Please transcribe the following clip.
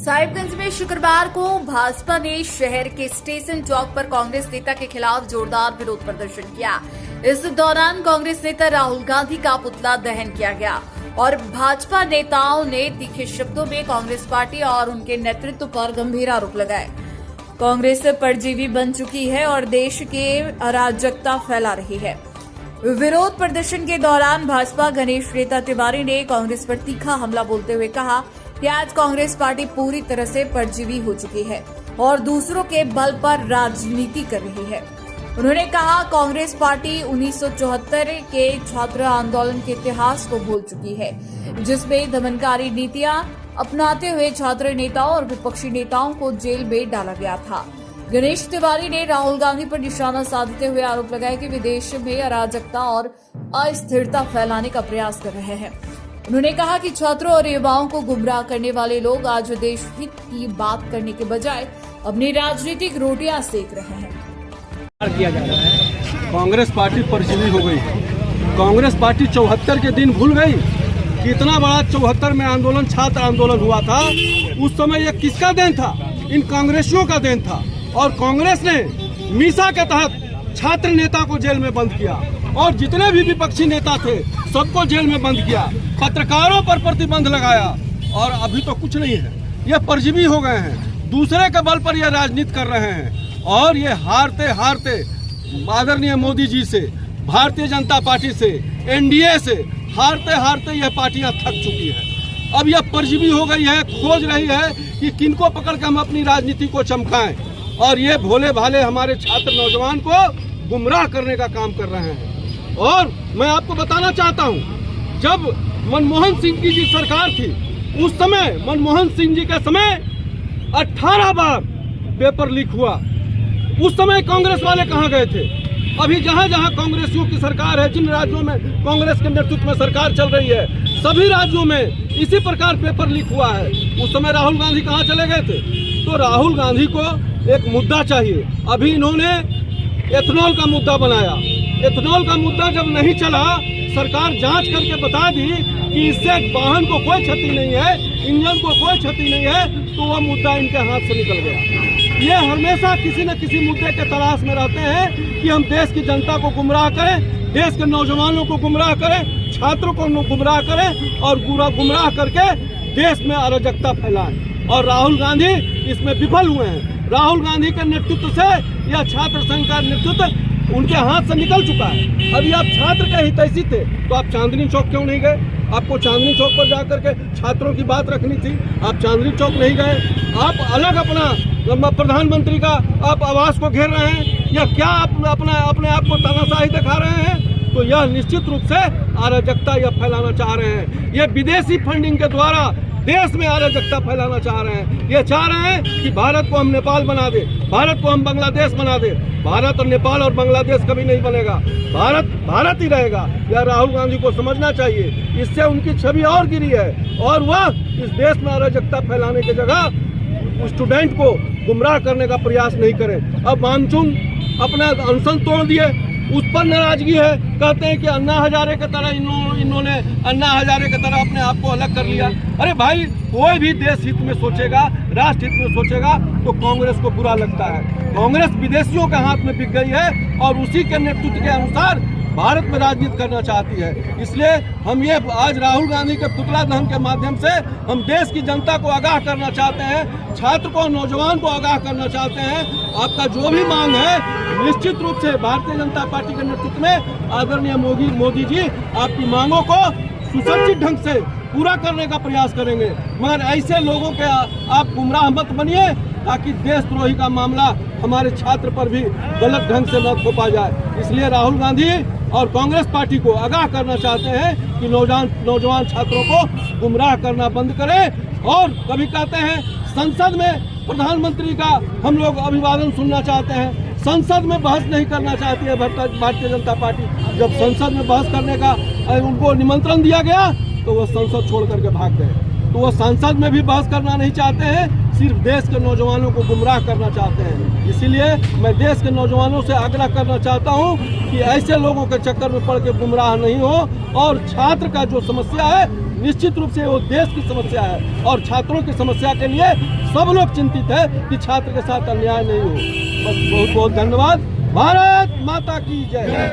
साहिबगंज में शुक्रवार को भाजपा ने शहर के स्टेशन चौक पर कांग्रेस नेता के खिलाफ जोरदार विरोध प्रदर्शन किया। इस दौरान कांग्रेस नेता राहुल गांधी का पुतला दहन किया गया और भाजपा नेताओं ने तीखे शब्दों में कांग्रेस पार्टी और उनके नेतृत्व पर गंभीर आरोप लगाए। कांग्रेस परजीवी बन चुकी है और देश के अराजकता फैला रही है। विरोध प्रदर्शन के दौरान भाजपा गणेश नेता तिवारी ने कांग्रेस पर तीखा हमला बोलते हुए कहा कि आज कांग्रेस पार्टी पूरी तरह से परजीवी हो चुकी है और दूसरों के बल पर राजनीति कर रही है। उन्होंने कहा कांग्रेस पार्टी 1974 के छात्र आंदोलन के इतिहास को भूल चुकी है, जिसमें दमनकारी नीतियां अपनाते हुए छात्र नेताओं और विपक्षी नेताओं को जेल में डाला गया था। गणेश तिवारी ने राहुल गांधी पर निशाना साधते हुए आरोप लगाया कि विदेश में अराजकता और अस्थिरता फैलाने का प्रयास कर रहे हैं। उन्होंने कहा कि छात्रों और युवाओं को गुमराह करने वाले लोग आज देश हित की बात करने के बजाय अपनी राजनीतिक रोटियां सेक रहे हैं। किया जा रहा है। कांग्रेस पार्टी परजीवी हो गई। कांग्रेस पार्टी 74 के दिन भूल गई। कितना बड़ा 74 में आंदोलन, छात्र आंदोलन हुआ था। उस समय ये किसका देन था? इन कांग्रेसियों का देन था। और कांग्रेस ने मीसा के तहत छात्र नेता को जेल में बंद किया और जितने भी विपक्षी नेता थे सबको जेल में बंद किया। पत्रकारों पर प्रतिबंध लगाया और अभी तो कुछ नहीं है। ये परजीवी हो गए हैं। दूसरे के बल पर ये राजनीति कर रहे हैं और ये हारते हारते आदरणीय मोदी जी से, भारतीय जनता पार्टी से, एनडीए से हारते हारते यह पार्टियां थक चुकी है। अब यह परजीवी हो गई है, खोज रही है कि किनको पकड़ के हम अपनी राजनीति को चमकाएं और ये भोले भाले हमारे छात्र नौजवान को गुमराह करने का काम कर रहे हैं। और मैं आपको बताना चाहता हूं, जब मनमोहन सिंह की सरकार थी उस समय मनमोहन सिंह जी के समय 18 बार पेपर लीक हुआ। उस समय कांग्रेस वाले कहां गए थे? अभी जहां जहां कांग्रेसियों की सरकार है, जिन राज्यों में कांग्रेस के नेतृत्व में सरकार चल रही है, सभी राज्यों में इसी प्रकार पेपर लीक हुआ है। उस समय राहुल गांधी कहां चले गए थे? तो राहुल गांधी को एक मुद्दा चाहिए। अभी इन्होंने एथेनॉल का मुद्दा बनाया। एथेनॉल का मुद्दा जब नहीं चला, सरकार जांच करके बता दी कि इससे वाहन को कोई क्षति नहीं है, इंजन को कोई क्षति नहीं है, तो वह मुद्दा इनके हाथ से निकल गया। ये हमेशा किसी न किसी मुद्दे के तलाश में रहते हैं कि हम देश की जनता को गुमराह करें, देश के नौजवानों को गुमराह करें, छात्रों को गुमराह करें और गुमराह करके देश में अराजकता फैलाएं। और राहुल गांधी इसमें विफल हुए हैं। राहुल गांधी के नेतृत्व से यह छात्र संघ का नेतृत्व उनके हाथ से निकल चुका है। अभी आप छात्र के हितैषी थे तो आप चांदनी चौक क्यों नहीं गए? आपको चांदनी चौक पर जाकर के छात्रों की बात रखनी थी। आप चांदनी चौक नहीं गए। आप अलग अपना प्रधानमंत्री का आप आवास को घेर रहे हैं या क्या आप अपने आप को तानाशाही दिखा रहे हैं? तो यह निश्चित रूप से अराजकता यह फैलाना चाह रहे हैं। यह विदेशी फंडिंग के द्वारा देश में अराजकता फैलाना चाह रहे हैं। ये चाह रहे हैं कि भारत को हम नेपाल बना दे, भारत को हम बांग्लादेश बना दे। भारत और नेपाल और बांग्लादेश कभी नहीं बनेगा। भारत भारत ही रहेगा। यह राहुल गांधी को समझना चाहिए। इससे उनकी छवि और गिरी है और वह इस देश में अराजकता फैलाने की जगह स्टूडेंट को गुमराह करने का प्रयास नहीं करें। अब मानसून अपना अनशन तोड़ दिए, उस पर नाराजगी है। कहते हैं कि अन्ना हजारे की तरह इन्होंने अन्ना हजारे की तरह अपने आप को अलग कर लिया। अरे भाई, कोई भी देश हित में सोचेगा, राष्ट्र हित में सोचेगा तो कांग्रेस को बुरा लगता है। कांग्रेस विदेशियों के हाथ में बिक गई है और उसी के नेतृत्व के अनुसार भारत में राजनीति करना चाहती है। इसलिए हम ये आज राहुल गांधी के पुतला दहन के माध्यम से हम देश की जनता को आगाह करना चाहते हैं, छात्र को, नौजवान को आगाह करना चाहते हैं। आपका जो भी मांग है निश्चित रूप से भारतीय जनता पार्टी के नेतृत्व में आदरणीय मोदी जी आपकी मांगों को सुसज्जित ढंग से पूरा करने का प्रयास करेंगे। मगर ऐसे लोगों के आप गुमराह मत बनिए ताकि देशद्रोही का मामला हमारे छात्र पर भी गलत ढंग से न थोपा जाए। इसलिए राहुल गांधी और कांग्रेस पार्टी को आगाह करना चाहते हैं कि नौजवान छात्रों को गुमराह करना बंद करें। और कभी कहते हैं संसद में प्रधानमंत्री का हम लोग अभिवादन सुनना चाहते हैं, संसद में बहस नहीं करना चाहती है भारतीय जनता पार्टी। जब संसद में बहस करने का उनको निमंत्रण दिया गया तो वो संसद छोड़ करके भाग गए। तो वो संसद में भी बहस करना नहीं चाहते हैं, सिर्फ देश के नौजवानों को गुमराह करना चाहते हैं। इसीलिए मैं देश के नौजवानों से आग्रह करना चाहता हूं कि ऐसे लोगों के चक्कर में पड़ के गुमराह नहीं हो और छात्र का जो समस्या है निश्चित रूप से वो देश की समस्या है और छात्रों की समस्या के लिए सब लोग चिंतित है कि छात्र के साथ अन्याय नहीं हो। बस बहुत बहुत धन्यवाद। भारत माता की जय।